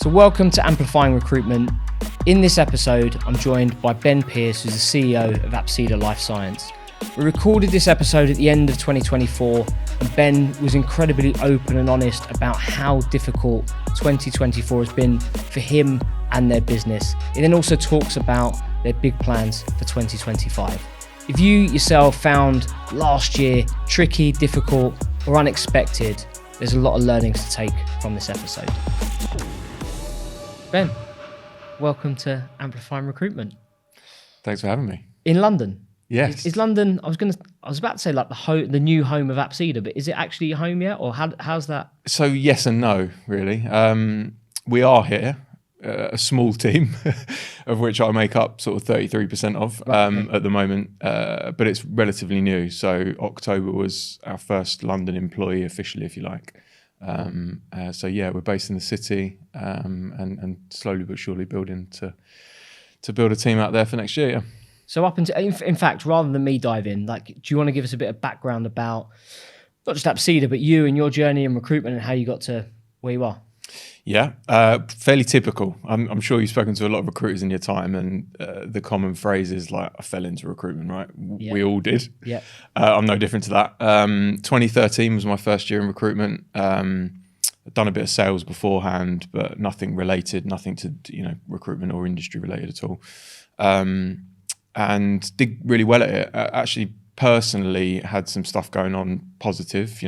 So welcome to Amplifying Recruitment. In this episode, I'm joined by Ben Pearce, who's the CEO of Apsida Life Science. We recorded this episode at the end of 2024, and Ben was incredibly open and honest about how difficult 2024 has been for him and their business. He then also talks about their big plans for 2025. If you yourself found last year tricky, difficult, or unexpected, there's a lot of learnings to take from this episode. Ben, welcome to Amplifying Recruitment. Thanks for having me. In London? Yes. Is London, I was about to say like the new home of Apsida, but is it actually your home yet? Or how's that? So yes and no, really. We are here, a small team, of which I make up sort of 33% of at the moment, but it's relatively new. So October was our first London employee officially, if you like. So yeah, we're based in the city and slowly but surely building to build a team out there for next year. Yeah. So up until, in fact, rather than me dive in, like, do you want to give us a bit of background about not just Apsida, but you and your journey in recruitment and how you got to where you are? Yeah, fairly typical. I'm sure you've spoken to a lot of recruiters in your time, and the common phrase is like, I fell into recruitment, right? Yeah. We all did. Yeah. I'm no different to that. 2013 was my first year in recruitment. I'd done a bit of sales beforehand, but nothing to recruitment or industry related at all. And did really well at it. Actually, personally, had some stuff going on positive,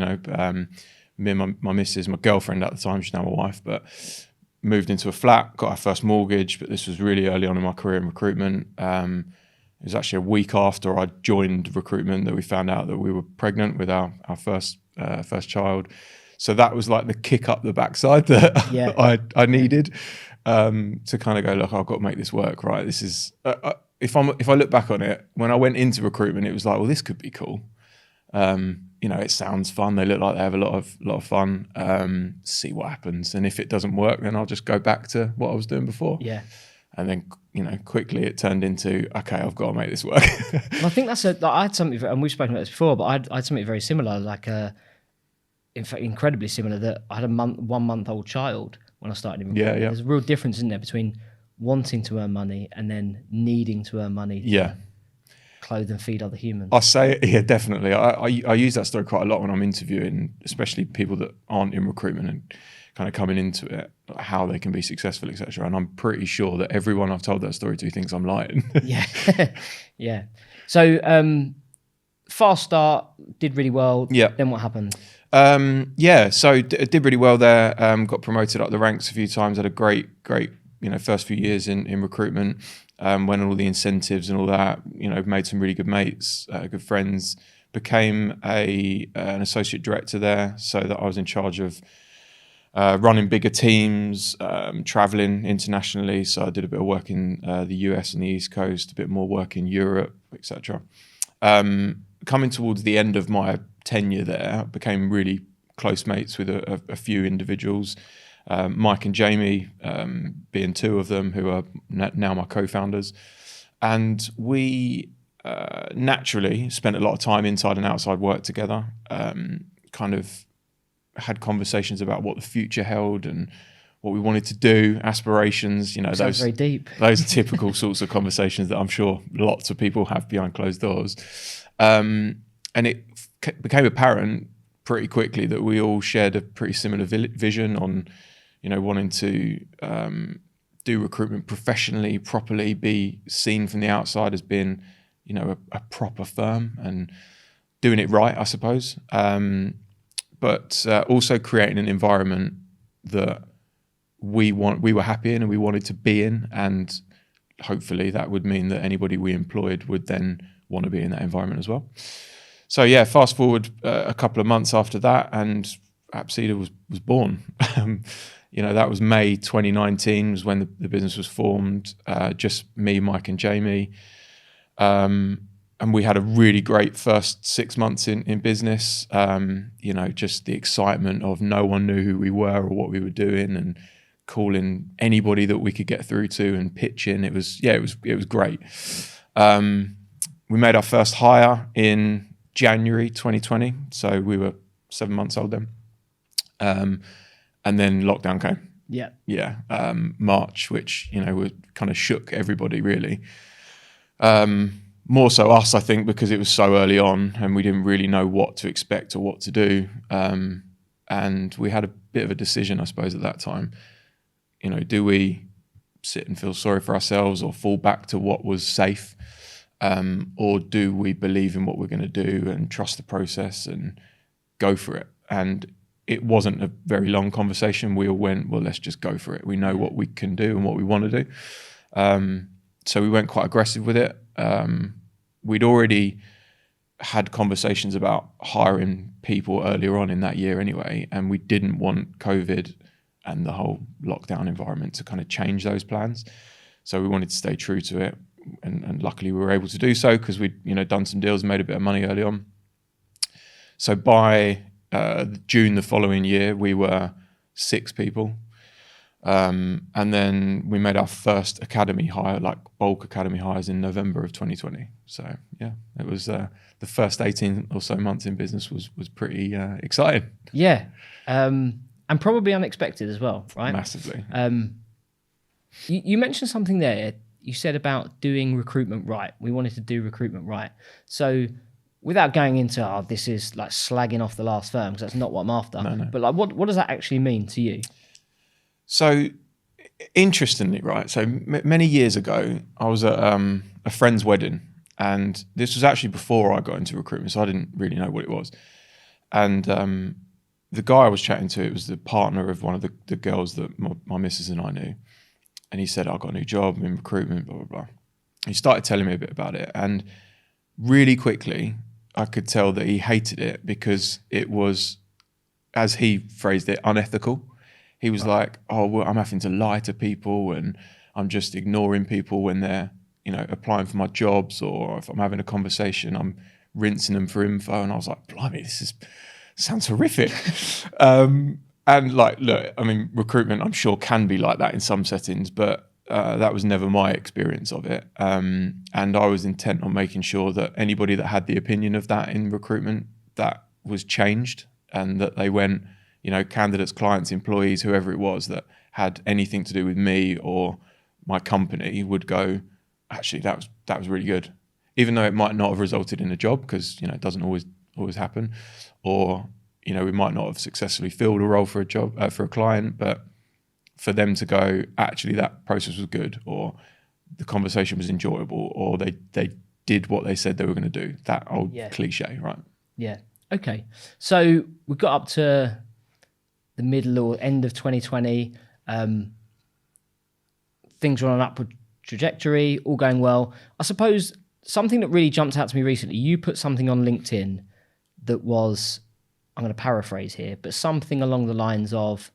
me and my missus, my girlfriend at the time, she's now my wife, but moved into a flat, got our first mortgage, but this was really early on in my career in recruitment. It was actually a week after I joined recruitment that we found out that we were pregnant with our first child. So that was like the kick up the backside that I needed to kind of go, look, I've got to make this work, right? This is, if I look back on it, when I went into recruitment, it was like, well, this could be cool. It sounds fun. They look like they have a lot of fun. See what happens, and if it doesn't work, then I'll just go back to what I was doing before. Yeah. And then, quickly it turned into, okay, I've got to make this work. I think I had something, and we've spoken about this before, but I had something very similar, in fact, incredibly similar. That I had a 1 month old child when I started in recruitment. Yeah. There's a real difference, isn't there, between wanting to earn money and then needing to earn money. Yeah. Clothe and feed other humans. I say, yeah, definitely. I use that story quite a lot when I'm interviewing, especially people that aren't in recruitment and kind of coming into it, how they can be successful, etc. And I'm pretty sure that everyone I've told that story to thinks I'm lying. Yeah, yeah. So fast start, did really well. Yeah. Then what happened? So did really well there. Got promoted up the ranks a few times. Had a great, first few years in recruitment. Went on all the incentives and all that, made some really good mates, good friends, became an associate director there, so that I was in charge of running bigger teams, traveling internationally. So I did a bit of work in the US and the East Coast, a bit more work in Europe, etc. Coming towards the end of my tenure there, I became really close mates with a few individuals. Mike and Jamie being two of them, who are now my co-founders. And we naturally spent a lot of time inside and outside work together, kind of had conversations about what the future held and what we wanted to do, aspirations, Sounds very deep. Those typical sorts of conversations that I'm sure lots of people have behind closed doors. And it became apparent pretty quickly that we all shared a pretty similar vision on wanting to do recruitment professionally, properly, be seen from the outside as being, a proper firm and doing it right, I suppose. But also creating an environment that we were happy in and we wanted to be in, and hopefully that would mean that anybody we employed would then want to be in that environment as well. So yeah, fast forward a couple of months after that, and Apsida was born. That was May 2019 was when the business was formed, just me, Mike and Jamie. And we had a really great first 6 months in business. Just the excitement of no one knew who we were or what we were doing, and calling anybody that we could get through to and pitching. It was great. We made our first hire in January 2020. So we were 7 months old then. And then lockdown came. March, which, kind of shook everybody really. More so us, I think, because it was so early on and we didn't really know what to expect or what to do. And we had a bit of a decision, I suppose, at that time. Do we sit and feel sorry for ourselves or fall back to what was safe? Or do we believe in what we're going to do and trust the process and go for it? And it wasn't a very long conversation. We all went, well, let's just go for it. We know what we can do and what we want to do. So we went quite aggressive with it. We'd already had conversations about hiring people earlier on in that year anyway, and we didn't want COVID and the whole lockdown environment to kind of change those plans. So we wanted to stay true to it. And luckily we were able to do so because we'd done some deals and made a bit of money early on. So by June the following year, we were 6 people. And then we made our first academy hire, like bulk academy hires, in November of 2020. So yeah, it was the first 18 or so months in business was pretty exciting. Yeah. And probably unexpected as well, right? Massively. You mentioned something there. You said about doing recruitment right. We wanted to do recruitment right. So without going into, this is like slagging off the last firm, because that's not what I'm after. No. But like, what does that actually mean to you? So interestingly, right, so many years ago, I was at a friend's wedding, and this was actually before I got into recruitment, so I didn't really know what it was. And the guy I was chatting to, it was the partner of one of the girls that my missus and I knew. And he said, I've got a new job, I'm in recruitment, blah, blah, blah. He started telling me a bit about it. And really quickly, I could tell that he hated it because it was, as he phrased it, unethical. He was like, well, I'm having to lie to people and I'm just ignoring people when they're, applying for my jobs, or if I'm having a conversation, I'm rinsing them for info. And I was like, blimey, sounds horrific. And like, look, I mean, recruitment, I'm sure, can be like that in some settings, but that was never my experience of it. And I was intent on making sure that anybody that had the opinion of that in recruitment, that was changed, and that they went, candidates, clients, employees, whoever it was that had anything to do with me or my company would go, actually, that was really good. Even though it might not have resulted in a job, because, it doesn't always happen, or we might not have successfully filled a role for a job, for a client, but for them to go, actually, that process was good, or the conversation was enjoyable, or they did what they said they were going to do. That old cliche, right? Yeah. Okay. So we got up to the middle or end of 2020. Things were on an upward trajectory, all going well. I suppose something that really jumped out to me recently, you put something on LinkedIn that was, I'm going to paraphrase here, but something along the lines of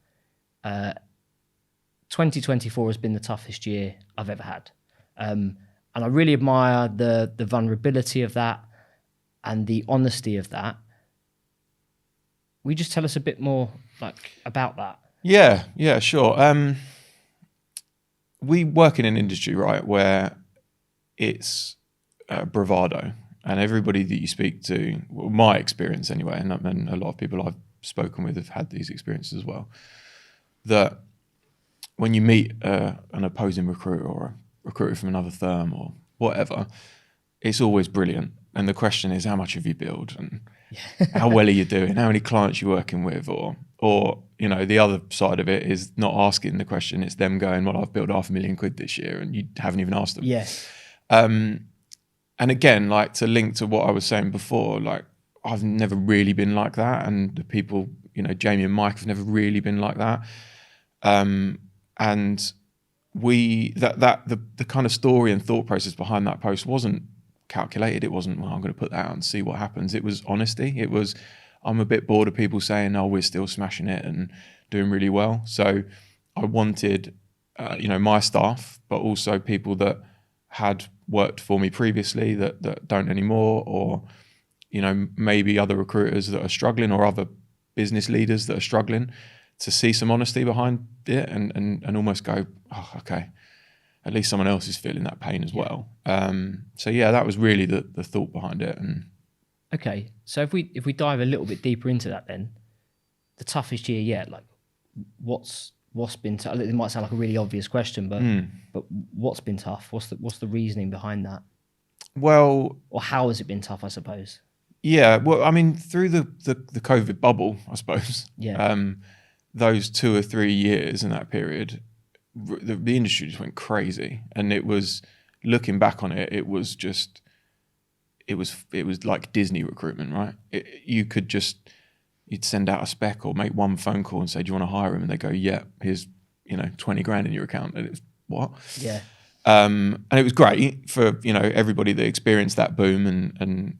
2024 has been the toughest year I've ever had. And I really admire the vulnerability of that and the honesty of that. Will you just tell us a bit more about that? Yeah, sure. We work in an industry, right, where it's bravado. And everybody that you speak to, well, my experience anyway, and a lot of people I've spoken with have had these experiences as well, that when you meet an opposing recruiter or a recruiter from another firm or whatever, it's always brilliant. And the question is, how much have you built, and how well are you doing? How many clients you're working with? Or the other side of it is not asking the question. It's them going, well, I've built £500,000 this year, and you haven't even asked them. Yes. And again, like, to link to what I was saying before, like, I've never really been like that. And the people, Jamie and Mike have never really been like that. And the kind of story and thought process behind that post wasn't calculated. It wasn't, well, I'm going to put that out and see what happens. It was honesty. It was, I'm a bit bored of people saying, oh, we're still smashing it and doing really well. So I wanted, my staff, but also people that had worked for me previously that don't anymore, or maybe other recruiters that are struggling, or other business leaders that are struggling, to see some honesty behind it and almost go, oh, okay, at least someone else is feeling that pain as well. So yeah, that was really the thought behind it. And okay, so if we dive a little bit deeper into that, then the toughest year yet, like what's what's been tough? It might sound like a really obvious question, but what's been tough? What's the reasoning behind that? Well, or how has it been tough, I suppose? Yeah, well, I mean, through the COVID bubble, I suppose, those 2 or 3 years in that period, the industry just went crazy. And it was, looking back on it, it was like Disney recruitment, right? You'd send out a spec or make one phone call and say, do you want to hire him? And they go, yeah, here's, 20 grand in your account. And it's what? Yeah. And it was great for, everybody that experienced that boom and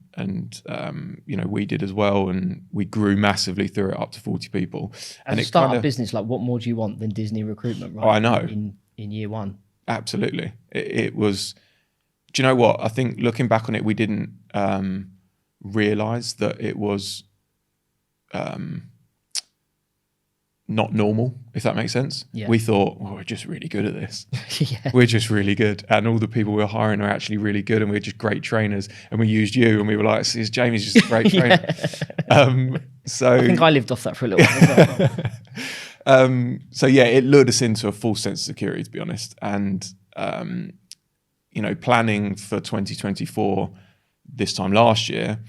we did as well. And we grew massively through it up to 40 people. As a startup business, like what more do you want than Disney recruitment, right? Oh, I know. In year one. Absolutely. It was, do you know what? I think looking back on it, we didn't realize that it was not normal, if that makes sense. Yeah. We thought, we're just really good at this. Yeah. We're just really good. And all the people we're hiring are actually really good and we're just great trainers. And we used you and we were like, Jamie's just a great trainer. So I think I lived off that for a little while as well. So yeah, it lured us into a false sense of security, to be honest. And, planning for 2024 this time last year,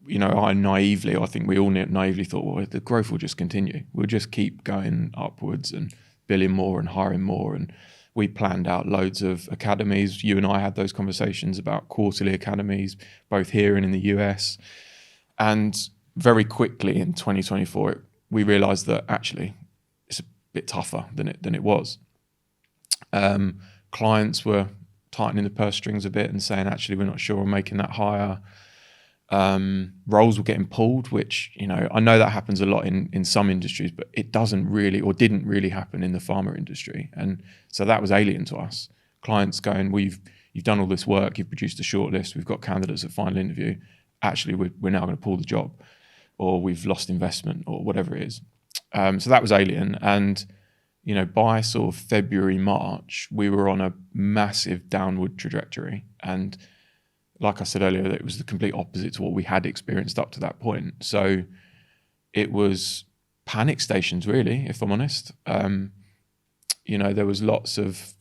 I think we all naively thought, well, the growth will just continue. We'll just keep going upwards and billing more and hiring more. And we planned out loads of academies. You and I had those conversations about quarterly academies, both here and in the US. And very quickly in 2024, we realized that actually it's a bit tougher than it was. Clients were tightening the purse strings a bit and saying, actually, we're not sure we're making that hire. Roles were getting pulled, which, I know that happens a lot in some industries, but it doesn't really, or didn't really happen in the pharma industry. And so that was alien to us. Clients going, you've done all this work, you've produced a shortlist, we've got candidates at final interview. Actually, we're now going to pull the job, or we've lost investment, or whatever it is. So that was alien. And, by sort of February, March, we were on a massive downward trajectory. And like I said earlier, it was the complete opposite to what we had experienced up to that point. So it was panic stations, really, if I'm honest. There was lots of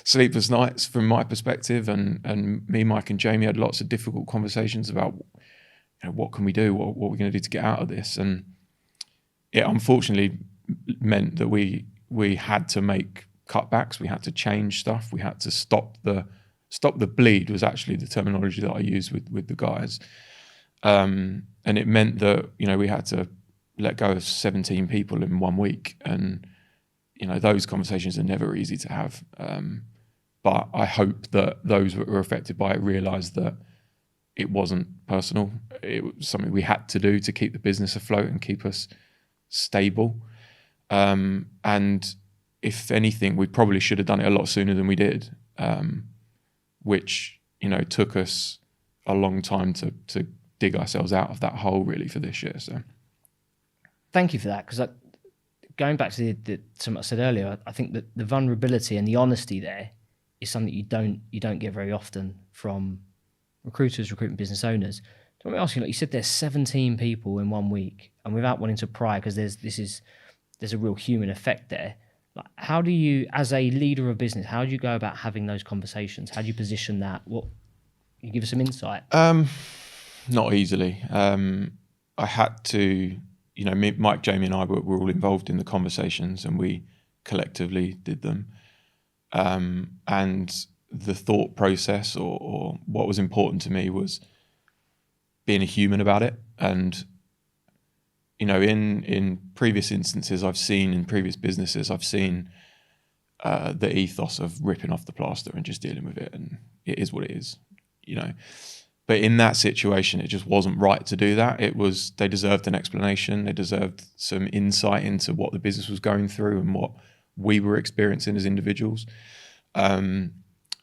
sleepless nights from my perspective, and me, Mike, and Jamie had lots of difficult conversations about, what can we do? What are we going to do to get out of this? And it unfortunately meant that we had to make cutbacks. We had to change stuff. We had to stop the bleed was actually the terminology that I used with the guys. And it meant that, we had to let go of 17 people in 1 week. And, those conversations are never easy to have. But I hope that those that were affected by it realised that it wasn't personal. It was something we had to do to keep the business afloat and keep us stable. And if anything, we probably should have done it a lot sooner than we did. Which, took us a long time to dig ourselves out of that hole, really, for this year. So, thank you for that, because going back to something I said earlier, I think that the vulnerability and the honesty there is something you don't get very often from recruiters, recruitment business owners. So let me ask you, you said there's 17 people in 1 week, and without wanting to pry, because there's a real human effect there. How do you, as a leader of business, how do you go about having those conversations? How do you position that? Can you give us some insight? Not easily. I had to, me, Mike, Jamie and I were all involved in the conversations, and we collectively did them. And the thought process or what was important to me was being a human about it. And in previous instances, in previous businesses, I've seen the ethos of ripping off the plaster and just dealing with it, and it is what it is, But in that situation, it just wasn't right to do that. They deserved an explanation. They deserved some insight into what the business was going through and what we were experiencing as individuals.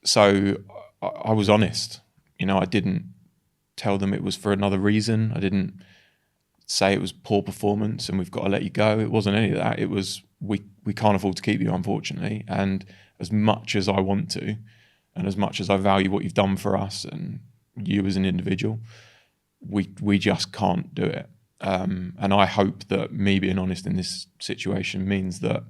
So I was honest. I didn't tell them it was for another reason. I didn't say it was poor performance and we've got to let you go. It wasn't any of that. It was we can't afford to keep you, unfortunately. And as much as I want to, and as much as I value what you've done for us and you as an individual, we just can't do it. And I hope that me being honest in this situation means that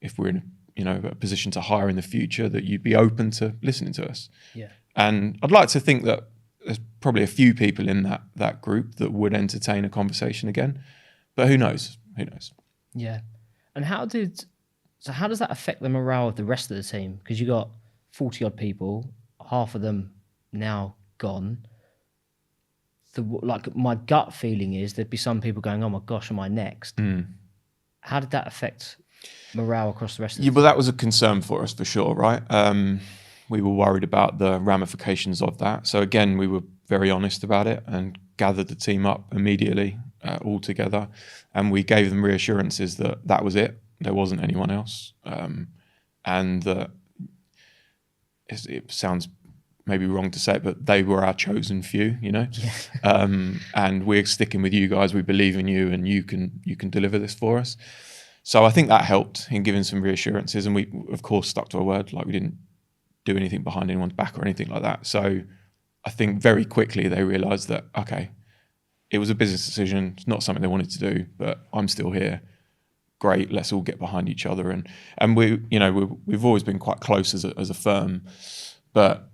if we're in a position to hire in the future, that you'd be open to listening to us. Yeah. And I'd like to think that there's probably a few people in that group that would entertain a conversation again, but who knows? Yeah. And how does that affect the morale of the rest of the team? Because you got 40 odd people, half of them now gone. My gut feeling is there'd be some people going, oh my gosh, am I next? How did that affect morale across the rest of the team? Well, that was a concern for us for sure, right? We were worried about the ramifications of that. So again, we were very honest about it and gathered the team up immediately, all together. And we gave them reassurances that that was it. There wasn't anyone else. And that it sounds maybe wrong to say it, but they were our chosen few, Yeah. And we're sticking with you guys. We believe in you, and you can deliver this for us. So I think that helped in giving some reassurances. And we, of course, stuck to our word. Like, we didn't do anything behind anyone's back or anything like that. So I think very quickly they realised that, okay, it was a business decision. It's not something they wanted to do, but I'm still here. Great, let's all get behind each other. And we've always been quite close as a firm, but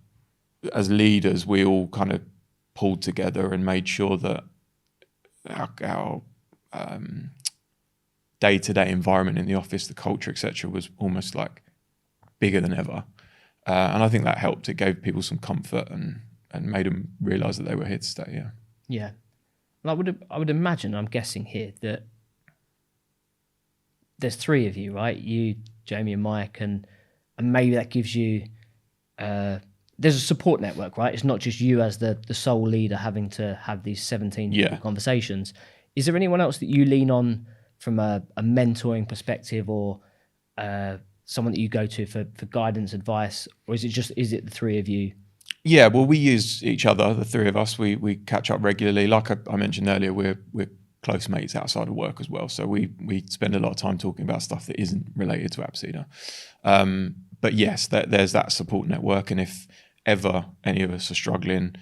as leaders, we all kind of pulled together and made sure that our day-to-day environment in the office, the culture, etc., was almost like bigger than ever. And I think that helped. It gave people some comfort and made them realise that they were here to stay. Yeah. Yeah. Well, I would imagine, I'm guessing here, that there's three of you, right? You, Jamie, and Mike, and maybe that gives you. There's a support network, right? It's not just you as the sole leader having to have these 17 conversations. Is there anyone else that you lean on from a mentoring perspective, or someone that you go to for guidance, advice, or is it the three of you? Yeah, well, we use each other, the three of us. We catch up regularly. Like I mentioned earlier, we're close mates outside of work as well. So we spend a lot of time talking about stuff that isn't related to Apsida. But yes, there's that support network. And if ever any of us are struggling,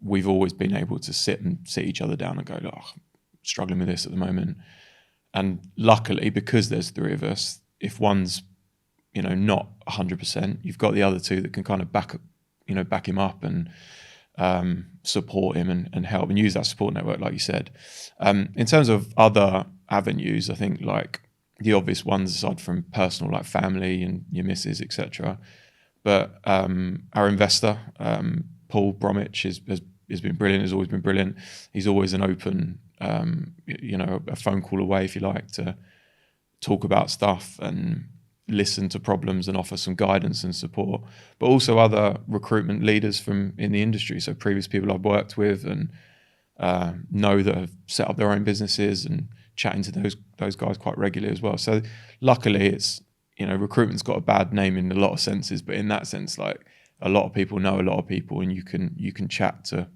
we've always been able to sit each other down and go, oh, I'm struggling with this at the moment. And luckily, because there's three of us, if one's not 100%, you've got the other two that can kind of back him up and support him and help and use that support network, like you said. In terms of other avenues, I think like the obvious ones aside from personal, like family and your missus, etc. But our investor, Paul Bromwich, has been brilliant. Has always been brilliant. He's always an open, a phone call away, if you like, to talk about stuff and listen to problems and offer some guidance and support. But also other recruitment leaders in the industry. So previous people I've worked with and know that have set up their own businesses, and chatting to those guys quite regularly as well. So luckily, it's recruitment's got a bad name in a lot of senses, but in that sense, like, a lot of people know a lot of people, and you can chat to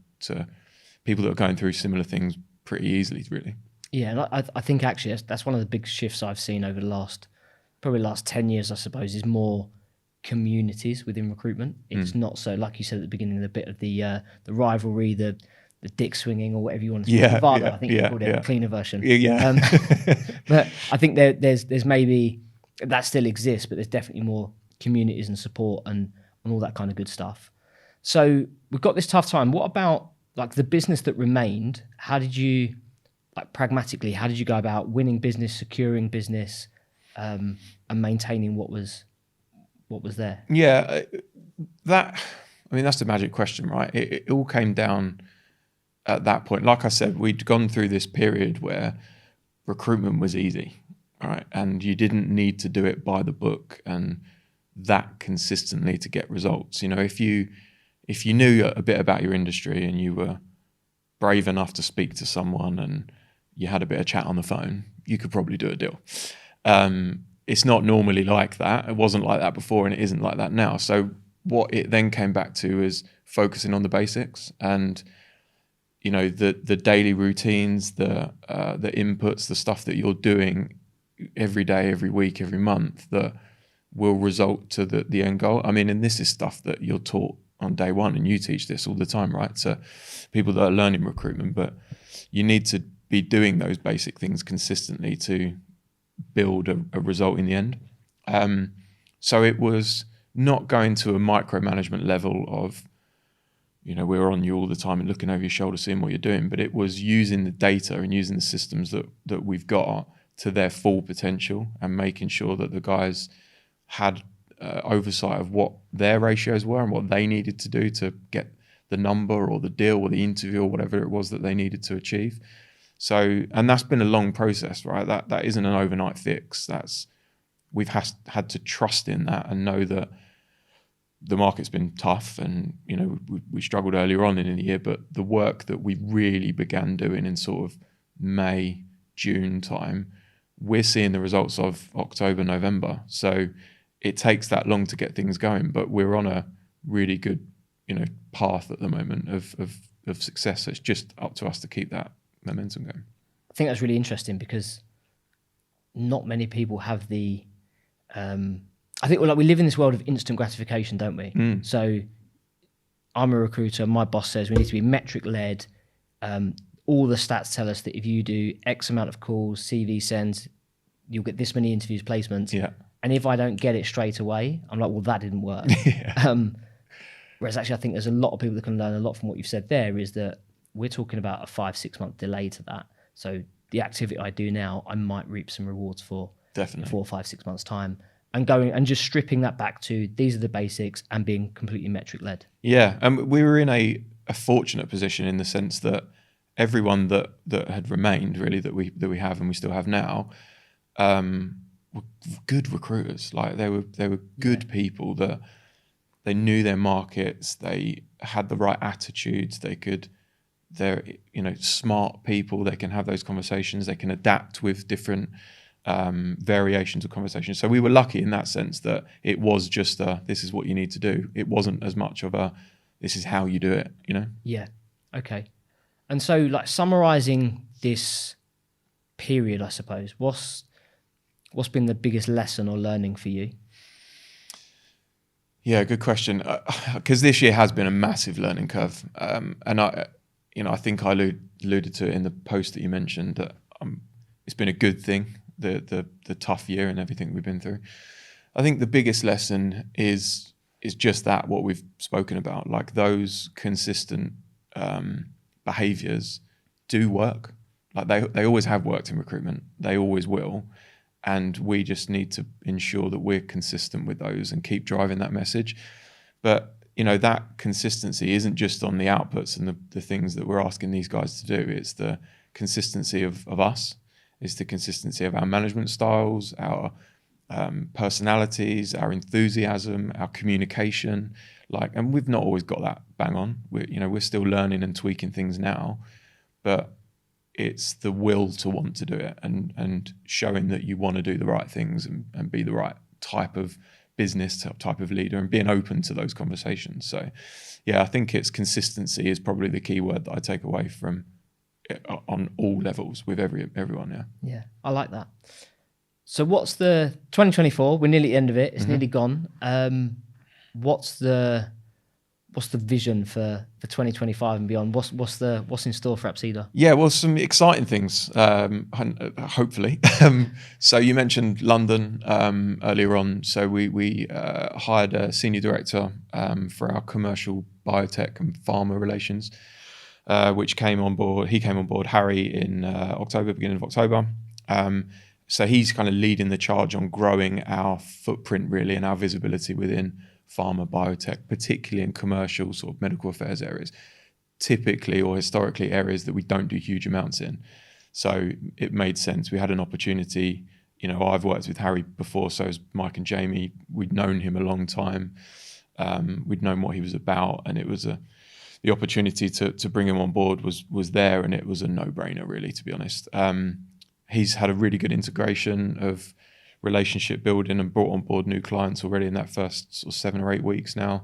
people that are going through similar things pretty easily, really. Yeah, and I think actually that's one of the big shifts I've seen over the last 10 years, I suppose, is more communities within recruitment. It's not so, like you said at the beginning, the bit of the rivalry, the dick swinging, or whatever you want to say. Bravado, I think you called it, a cleaner version. But I think there's maybe that still exists, but there's definitely more communities and support and all that kind of good stuff. So we've got this tough time. What about like the business that remained? How did you, like, pragmatically, how did you go about winning business, securing business, and maintaining what was there? Yeah, that's the magic question, right? It all came down at that point. Like I said, we'd gone through this period where recruitment was easy, right? And you didn't need to do it by the book and that consistently to get results. If you knew a bit about your industry and you were brave enough to speak to someone and you had a bit of chat on the phone, you could probably do a deal. It's not normally like that. It wasn't like that before, and it isn't like that now. So what it then came back to is focusing on the basics and, the daily routines, the inputs, the stuff that you're doing every day, every week, every month that will result to the end goal. I mean, and this is stuff that you're taught on day one, and you teach this all the time, right? To people that are learning recruitment, but you need to be doing those basic things consistently to build a result in the end. So it was not going to a micromanagement level of, we're on you all the time and looking over your shoulder, seeing what you're doing, but it was using the data and using the systems that we've got to their full potential and making sure that the guys had oversight of what their ratios were and what they needed to do to get the number or the deal or the interview or whatever it was that they needed to achieve. So, and that's been a long process, right? That isn't an overnight fix. We've had to trust in that and know that the market's been tough and, we struggled earlier on in the year, but the work that we really began doing in sort of May, June time, we're seeing the results of October, November. So it takes that long to get things going, but we're on a really good, path at the moment of success. So it's just up to us to keep that momentum going. I think that's really interesting because not many people have the, I think we live in this world of instant gratification, don't we? So I'm a recruiter. My boss says we need to be metric led. All the stats tell us that if you do X amount of calls, CV sends, you'll get this many interviews, placements. Yeah. And if I don't get it straight away, I'm like, well, that didn't work. Whereas actually, I think there's a lot of people that can learn a lot from what you've said there, is that we're talking about a 5-6 month delay to that. So the activity I do now, I might reap some rewards for definitely 4, 5, 6 months time, and going and just stripping that back to these are the basics and being completely metric led. Yeah. And we were in a fortunate position in the sense that everyone that had remained really that we have and we still have now, were good recruiters. Like they were good people that they knew their markets, they had the right attitudes, they're smart people, they can have those conversations, they can adapt with different variations of conversations. So we were lucky in that sense that it was just this is what you need to do. It wasn't as much of this is how you do it, Yeah. Okay. And so like summarizing this period, I suppose, what's been the biggest lesson or learning for you? Yeah, good question. Because this year has been a massive learning curve, and I think I alluded to it in the post that you mentioned that it's been a good thing, the tough year and everything we've been through. I think the biggest lesson is just that what we've spoken about, like those consistent behaviors do work. Like they always have worked in recruitment, they always will. And we just need to ensure that we're consistent with those and keep driving that message. But, that consistency isn't just on the outputs and the things that we're asking these guys to do. It's the consistency of us. It's the consistency of our management styles, our personalities, our enthusiasm, our communication. And we've not always got that bang on. We're still learning and tweaking things now. But it's the will to want to do it and showing that you want to do the right things and be the right type of business, type of leader, and being open to those conversations. So, yeah, I think it's consistency is probably the key word that I take away from it on all levels with everyone. Yeah. Yeah, I like that. So what's the 2024? We're nearly at the end of it. It's nearly gone. What's the vision for 2025 and beyond? What's in store for Apsida? Yeah, well, some exciting things, hopefully. So you mentioned London earlier on. So we hired a senior director for our commercial biotech and pharma relations, which came on board. He came on board, Harry, in beginning of October. So he's kind of leading the charge on growing our footprint really and our visibility within pharma, biotech, particularly in commercial sort of medical affairs areas, typically or historically areas that we don't do huge amounts in. So it made sense. We had an opportunity. I've worked with Harry before, so has Mike and Jamie. We'd known him a long time. We'd known what he was about, and it was the opportunity to bring him on board was there, and it was a no-brainer, really, to be honest. He's had a really good integration of relationship building and brought on board new clients already in that first sort of 7 or 8 weeks now.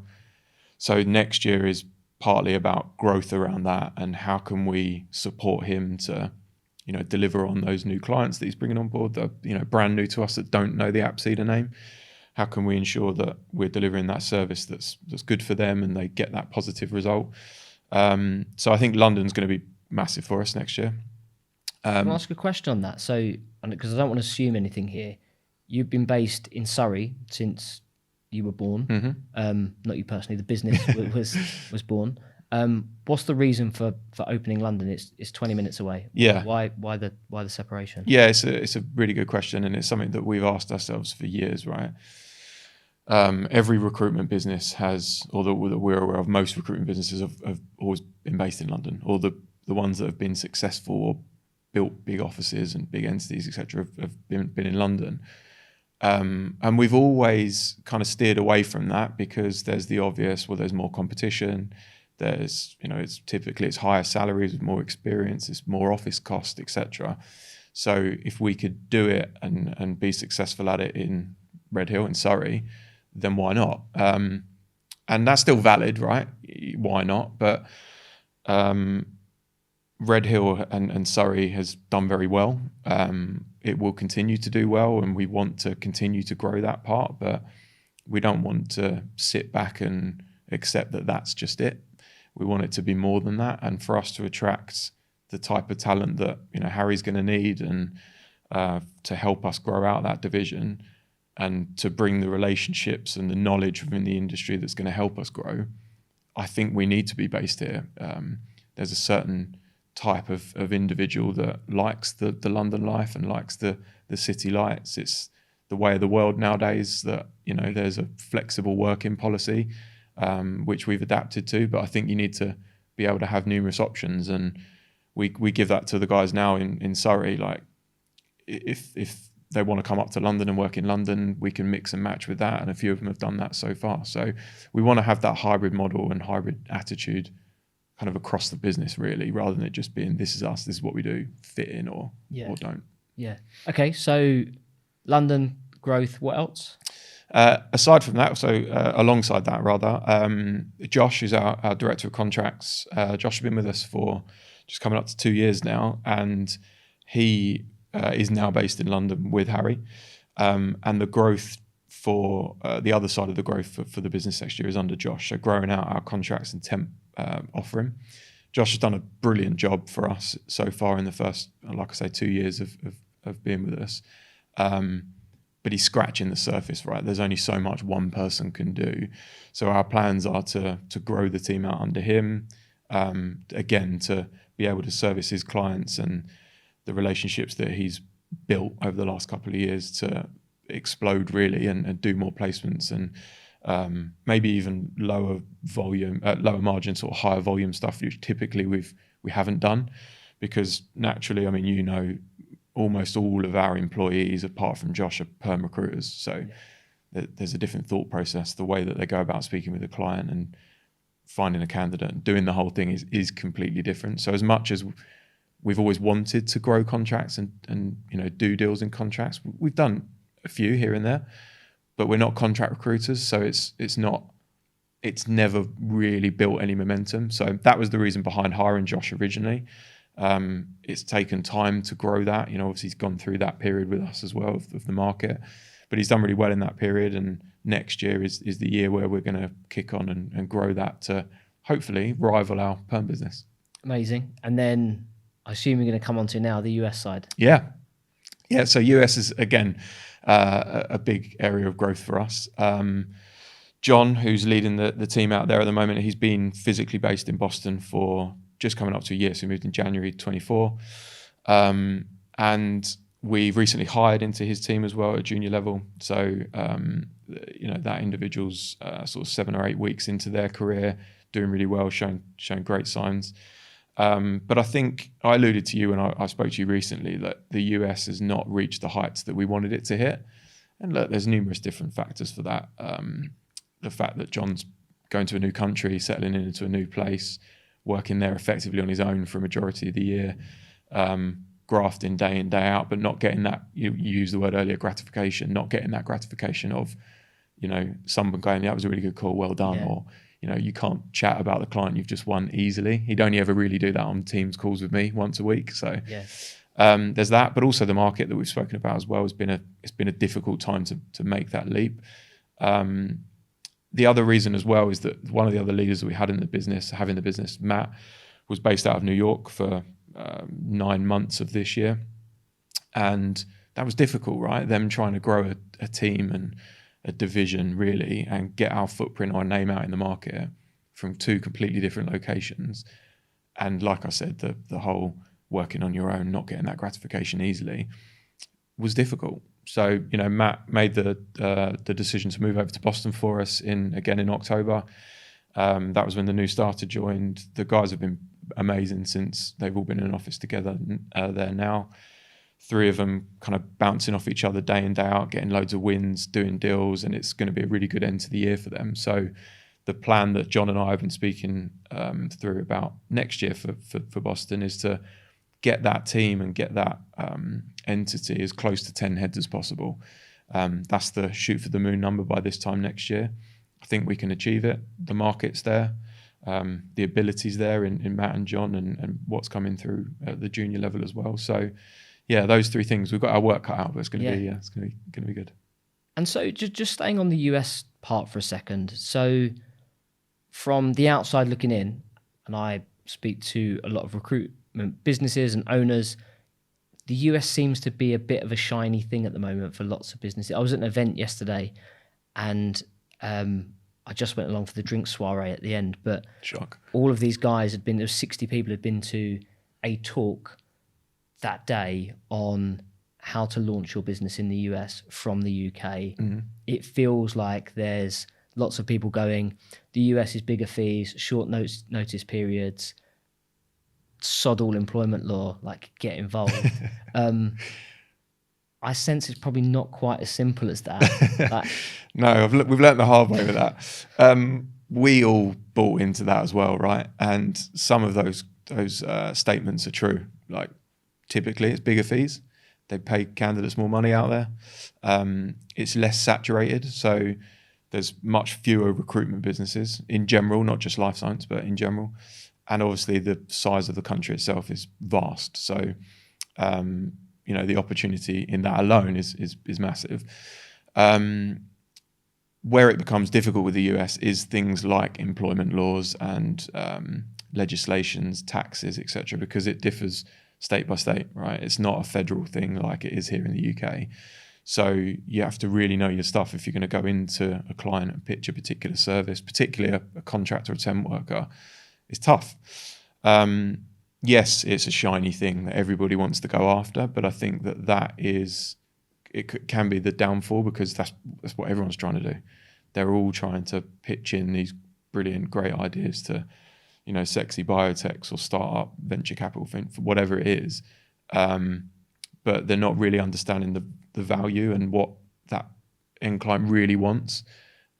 So next year is partly about growth around that and how can we support him to, deliver on those new clients that he's bringing on board that are, brand new to us that don't know the Apsida name. How can we ensure that we're delivering that service that's good for them and they get that positive result? So I think London's going to be massive for us next year. Can I ask a question on that? So, because I don't want to assume anything here, you've been based in Surrey since you were born. Not you personally, the business was born. What's the reason for opening London? It's 20 minutes away. Yeah. Why the separation? Yeah, it's a really good question, and it's something that we've asked ourselves for years, right? Every recruitment business has, or that we're aware of, most recruitment businesses have always been based in London, or the ones that have been successful or built big offices and big entities, etc., have been in London. And we've always kind of steered away from that because there's the obvious, well, there's more competition. There's, it's higher salaries with more experience, it's more office cost, etc. So if we could do it and be successful at it in Redhill in Surrey, then why not? And that's still valid, right? Why not? But Redhill and Surrey has done very well. It will continue to do well, and we want to continue to grow that part, but we don't want to sit back and accept that that's just it. We want it to be more than that, and for us to attract the type of talent that Harry's going to need, and to help us grow out that division, and to bring the relationships and the knowledge within the industry that's going to help us grow. I think we need to be based here. There's a certain type of individual that likes the London life and likes the city lights. It's the way of the world nowadays that there's a flexible working policy, which we've adapted to, but I think you need to be able to have numerous options, and we give that to the guys now in Surrey. Like if they want to come up to London and work in London, we can mix and match with that, and a few of them have done that so far. So we want to have that hybrid model and hybrid attitude kind of across the business, really, rather than it just being this is us, this is what we do, fit in or don't. Yeah. Okay, so London growth, what else? Aside from that, alongside that rather, Josh is our Director of Contracts. Josh has been with us for just coming up to 2 years now, and he is now based in London with Harry. And the growth for the other side of the growth for the business next year is under Josh, so growing out our contracts and temp offering. Josh has done a brilliant job for us so far in the first, like I say, 2 years of being with us. But he's scratching the surface, right? There's only so much one person can do. So our plans are to grow the team out under him, again, to be able to service his clients and the relationships that he's built over the last couple of years to explode, really, and do more placements and maybe even lower margin, sort of higher volume stuff, which typically we haven't done, because naturally, almost all of our employees, apart from Josh, are perm recruiters. So there's a different thought process. The way that they go about speaking with a client and finding a candidate and doing the whole thing is completely different. So as much as we've always wanted to grow contracts and do deals in contracts, we've done a few here and there, but we're not contract recruiters. So it's never really built any momentum. So that was the reason behind hiring Josh originally. It's taken time to grow that. Obviously he's gone through that period with us as well of the market, but he's done really well in that period. And next year is the year where we're going to kick on and grow that to hopefully rival our perm business. Amazing. And then I assume you're going to come on to now the US side. Yeah. So US is again a big area of growth for us. John, who's leading the team out there at the moment, he's been physically based in Boston for just coming up to a year. So he moved in January 24. And we've recently hired into his team as well at junior level. So, that individual's sort of 7 or 8 weeks into their career, doing really well, showing great signs. But I think I alluded to you when I spoke to you recently that the US has not reached the heights that we wanted it to hit. And look, there's numerous different factors for that. The fact that John's going to a new country, settling into a new place, working there effectively on his own for a majority of the year, grafting day in, day out, but not getting that, you used the word earlier, gratification, not getting that gratification of, someone going, that was a really good call, well done. Yeah. Or, you can't chat about the client you've just won easily. He'd only ever really do that on Teams calls with me once a week. So there's that, but also the market that we've spoken about as well it's been a difficult time to make that leap. The other reason as well is that one of the other leaders that we had in the business, Matt, was based out of New York for 9 months of this year. And that was difficult, right? Them trying to grow a team and a division really, and get our footprint, our name out in the market from two completely different locations. And like I said, the whole working on your own, not getting that gratification easily, was difficult. So, Matt made the decision to move over to Boston for us in October. That was when the new starter joined. The guys have been amazing since. They've all been in an office together there now. 3 of them kind of bouncing off each other day in, day out, getting loads of wins, doing deals, and it's going to be a really good end to the year for them. So the plan that John and I have been speaking through about next year for Boston is to get that team and get that entity as close to 10 heads as possible. That's the shoot for the moon number by this time next year. I think we can achieve it. The market's there. The ability's there in Matt and John, and what's coming through at the junior level as well. So, yeah, those 3 things. We've got our work cut out, but it's going to be good. And so, just staying on the US part for a second. So, from the outside looking in, and I speak to a lot of recruitment businesses and owners, the US seems to be a bit of a shiny thing at the moment for lots of businesses. I was at an event yesterday, and I just went along for the drink soiree at the end, but shock. All of these guys there was 60 people had been to a talk that day on how to launch your business in the US from the UK. Mm-hmm. It feels like there's lots of people going, the US is bigger fees, short notice periods, sod all employment law, like get involved. I sense it's probably not quite as simple as that. No, we've learned the hard way with that. We all bought into that as well, right? And some of those statements are true. Like, typically, it's bigger fees. They pay candidates more money out there. It's less saturated, so there's much fewer recruitment businesses in general, not just life science, but in general. And obviously, the size of the country itself is vast. So, the opportunity in that alone is massive. Where it becomes difficult with the US is things like employment laws and legislations, taxes, etc., because it differs state by state, right? It's not a federal thing like it is here in the UK. So you have to really know your stuff if you're going to go into a client and pitch a particular service, particularly a contractor or temp worker. It's tough. Yes, it's a shiny thing that everybody wants to go after, but I think it can be the downfall, because that's what everyone's trying to do. They're all trying to pitch in these brilliant, great ideas to, sexy biotechs or startup venture capital thing, whatever it is. But they're not really understanding the value and what that end client really wants.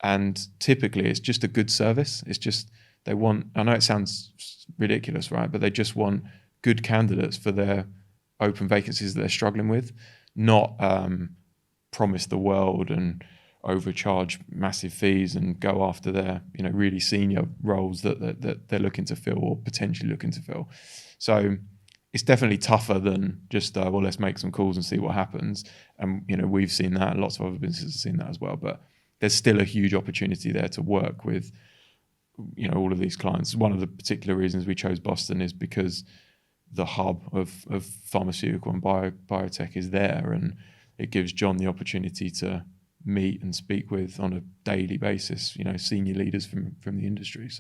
And typically it's just a good service. It's just, they want, I know it sounds ridiculous, right? But they just want good candidates for their open vacancies that they're struggling with, not promise the world and overcharge massive fees and go after their, really senior roles that they're looking to fill or potentially looking to fill. So it's definitely tougher than just, let's make some calls and see what happens. And, we've seen that, and lots of other businesses have seen that as well. But there's still a huge opportunity there to work with, all of these clients. One of the particular reasons we chose Boston is because the hub of pharmaceutical and biotech is there, and it gives John the opportunity to meet and speak with on a daily basis, senior leaders from the industry.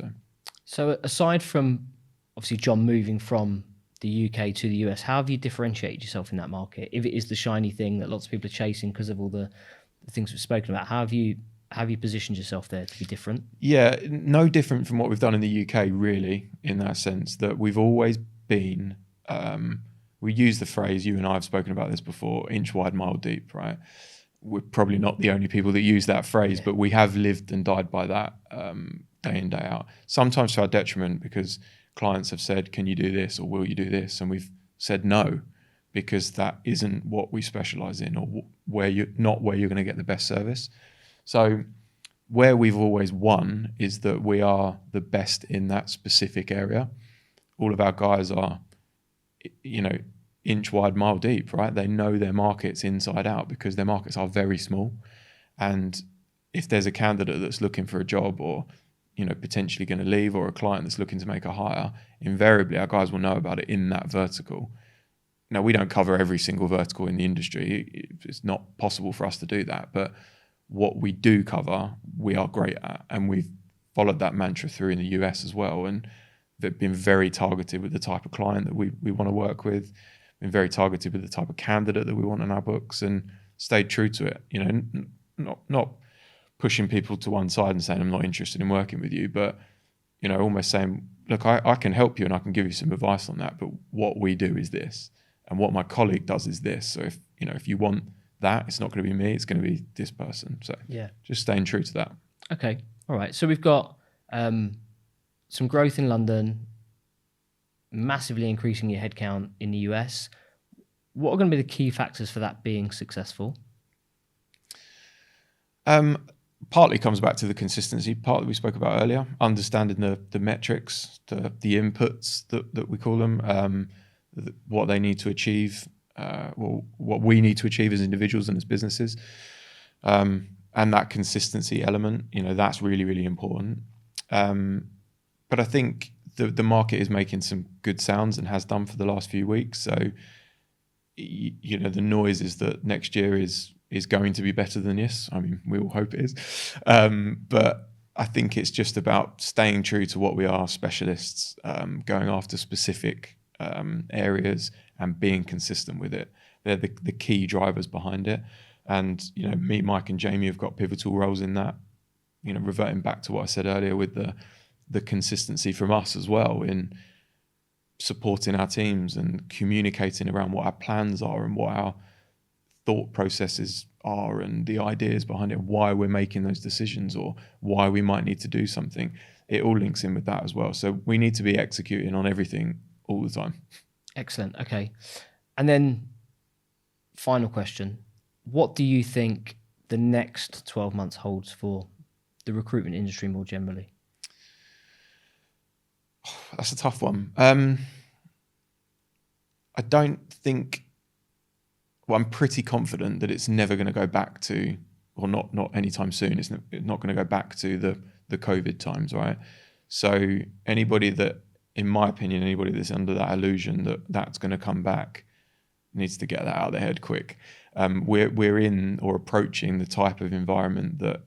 So aside from obviously John moving from the UK to the US, how have you differentiated yourself in that market? If it is the shiny thing that lots of people are chasing because of all the things we've spoken about, how have you positioned yourself there to be different? Yeah, no different from what we've done in the UK, really, in that sense that we've always been, we use the phrase, you and I have spoken about this before, inch wide, mile deep, right? We're probably not the only people that use that phrase, but we have lived and died by that day in, day out. Sometimes to our detriment, because clients have said, can you do this or will you do this? And we've said no, because that isn't what we specialize in, or where you're going to get the best service. So where we've always won is that we are the best in that specific area. All of our guys are, inch wide, mile deep, right? They know their markets inside out because their markets are very small. And if there's a candidate that's looking for a job, or, potentially going to leave, or a client that's looking to make a hire, invariably our guys will know about it in that vertical. Now, we don't cover every single vertical in the industry. It's not possible for us to do that. But what we do cover, we are great at. And we've followed that mantra through in the US as well. And they've been very targeted with the type of client that we want to work with, been very targeted with the type of candidate that we want in our books, and stayed true to it. You know, not pushing people to one side and saying, I'm not interested in working with you, but, you know, almost saying, look, I can help you and I can give you some advice on that, but what we do is this. And what my colleague does is this. So if you want that, it's not going to be me, it's going to be this person. So just staying true to that. Okay. All right. So we've got some growth in London, massively increasing your headcount in the US. What are going to be the key factors for that being successful? Partly comes back to the consistency part that we spoke about earlier, understanding the metrics, the inputs that we call them, what they need to achieve, what we need to achieve as individuals and as businesses, and that consistency element, you know, that's really, really important. But I think the market is making some good sounds and has done for the last few weeks. So, you know, the noise is that next year is going to be better than this. I mean, we all hope it is. But I think it's just about staying true to what we are, specialists, going after specific areas and being consistent with it. They're the key drivers behind it. And, you know, me, Mike and Jamie have got pivotal roles in that, you know, reverting back to what I said earlier with the consistency from us as well in supporting our teams and communicating around what our plans are and what our thought processes are and the ideas behind it, why we're making those decisions or why we might need to do something. It all links in with that as well. So we need to be executing on everything all the time. Excellent. Okay. And then final question. What do you think the next 12 months holds for the recruitment industry more generally? That's a tough one. I don't think... Well, I'm pretty confident that it's never going to go back to, or not anytime soon. It's not going to go back to the COVID times, right? So anybody that, in my opinion, anybody that's under that illusion that that's going to come back needs to get that out of their head quick. We're in or approaching the type of environment that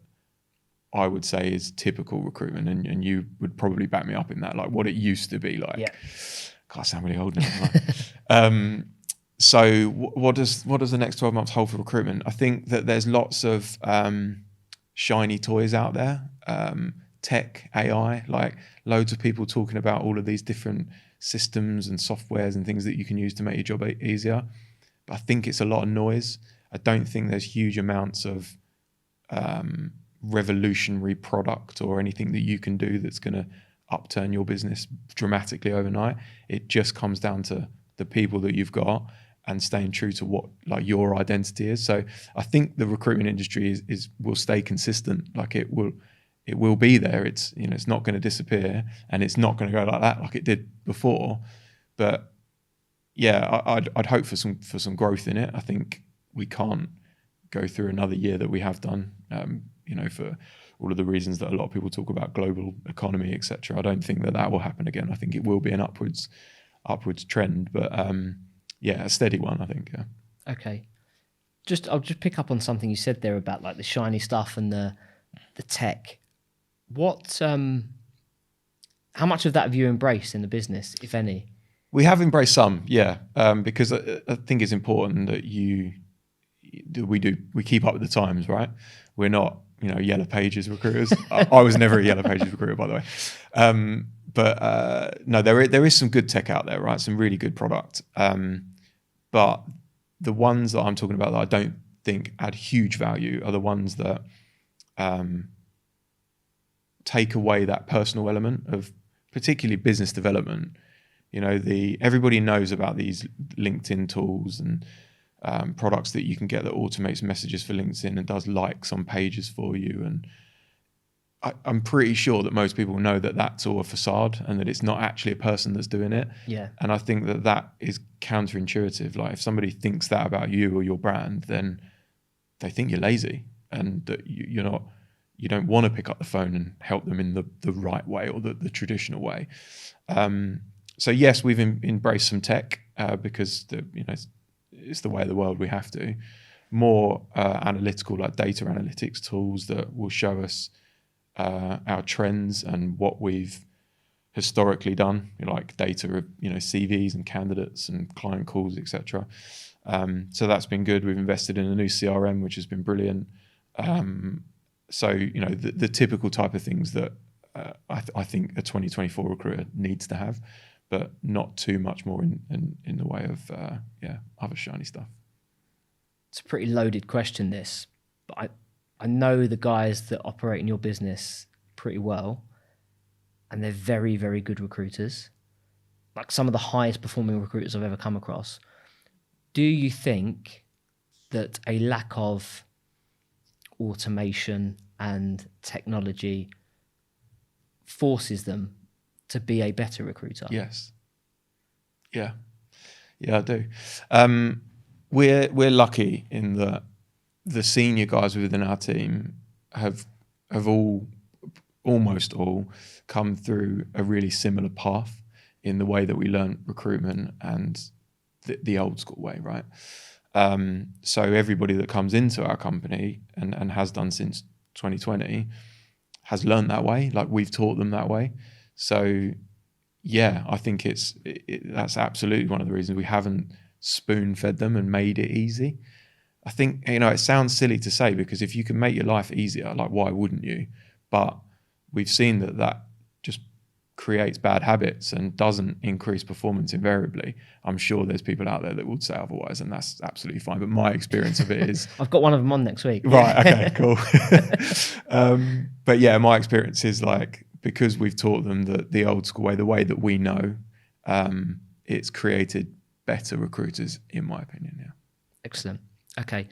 I would say is typical recruitment, and you would probably back me up in that, like what it used to be like. Yeah. God, I sound really old now. So what does the next 12 months hold for recruitment? I think that there's lots of shiny toys out there, tech, AI, like loads of people talking about all of these different systems and softwares and things that you can use to make your job easier. But I think it's a lot of noise. I don't think there's huge amounts of revolutionary product or anything that you can do that's going to upturn your business dramatically overnight. It just comes down to the people that you've got and staying true to what like your identity is. So I think the recruitment industry will stay consistent. Like it will be there. It's, you know, it's not going to disappear and it's not going to go like that like it did before. But yeah, I'd hope for some growth in it. I think we can't go through another year that we have done, you know, for all of the reasons that a lot of people talk about, global economy, etc. I don't think that will happen again. I think it will be an upwards trend, but yeah, a steady one, I think. Yeah. Okay. I'll just pick up on something you said there about like the shiny stuff and the tech. What, how much of that have you embraced in the business, if any? We have embraced some, yeah, because I think it's important that we keep up with the times, right? We're not, you know, Yellow Pages recruiters. I was never a Yellow Pages recruiter, by the way. But no, there is some good tech out there, right? Some really good product. But the ones that I'm talking about that I don't think add huge value are the ones that take away that personal element of particularly business development. You know, everybody knows about these LinkedIn tools and products that you can get that automates messages for LinkedIn and does likes on pages for you. And I'm pretty sure that most people know that that's all a facade and that it's not actually a person that's doing it. Yeah. And I think that is counterintuitive. Like if somebody thinks that about you or your brand, then they think you're lazy and that you don't want to pick up the phone and help them in the right way or the traditional way. So yes, we've embraced some tech. because it's the way of the world. We have to more analytical, like data analytics tools that will show us our trends and what we've historically done, like data of CVs and candidates and client calls, etc. So that's been good. We've invested in a new CRM, which has been brilliant. So the typical type of things that I think a 2024 recruiter needs to have, but not too much more in the way of other shiny stuff. It's a pretty loaded question, this, but I know the guys that operate in your business pretty well, and they're very, very good recruiters, like some of the highest performing recruiters I've ever come across. Do you think that a lack of automation and technology forces them to be a better recruiter? Yes. Yeah, I do. We're lucky in that the senior guys within our team have almost all come through a really similar path in the way that we learn recruitment and the old school way, right? So everybody that comes into our company and has done since 2020 has learned that way. Like, we've taught them that way. So yeah, I think that's absolutely one of the reasons we haven't spoon-fed them and made it easy. I think, it sounds silly to say, because if you can make your life easier, like, why wouldn't you? But we've seen that just creates bad habits and doesn't increase performance invariably. I'm sure there's people out there that would say otherwise, and that's absolutely fine. But my experience of it is... I've got one of them on next week. Right, okay, cool. But yeah, my experience is, like, because we've taught them the old school way, the way that we know, it's created better recruiters, in my opinion. Yeah. Excellent. Okay.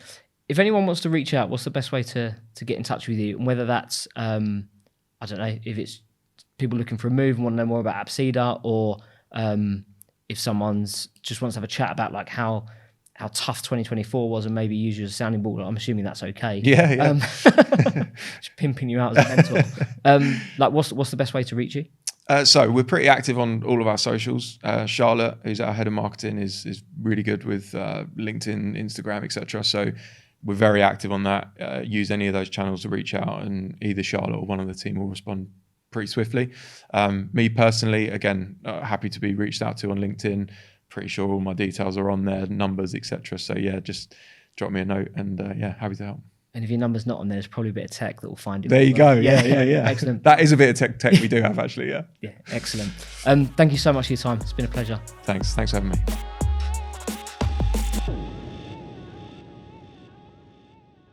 If anyone wants to reach out, what's the best way to get in touch with you? And whether that's, I don't know, if it's people looking for a move and want to know more about Apsida, or if someone's just wants to have a chat about, like, how tough 2024 was and maybe use you as a sounding board. I'm assuming that's okay. Yeah. Just pimping you out as a mentor. Like, what's the best way to reach you? So we're pretty active on all of our socials. Charlotte, who's our head of marketing, is really good with LinkedIn, Instagram, etc. So we're very active on that. Use any of those channels to reach out, and either Charlotte or one of the team will respond pretty swiftly. Me personally, again, happy to be reached out to on LinkedIn. Pretty sure all my details are on there, numbers, etc. So yeah, just drop me a note, and happy to help. And if your number's not on there, there's probably a bit of tech that will find it. There you go. Yeah. Excellent. That is a bit of tech we do have, actually. Yeah. Yeah. Excellent. Thank you so much for your time. It's been a pleasure. Thanks for having me.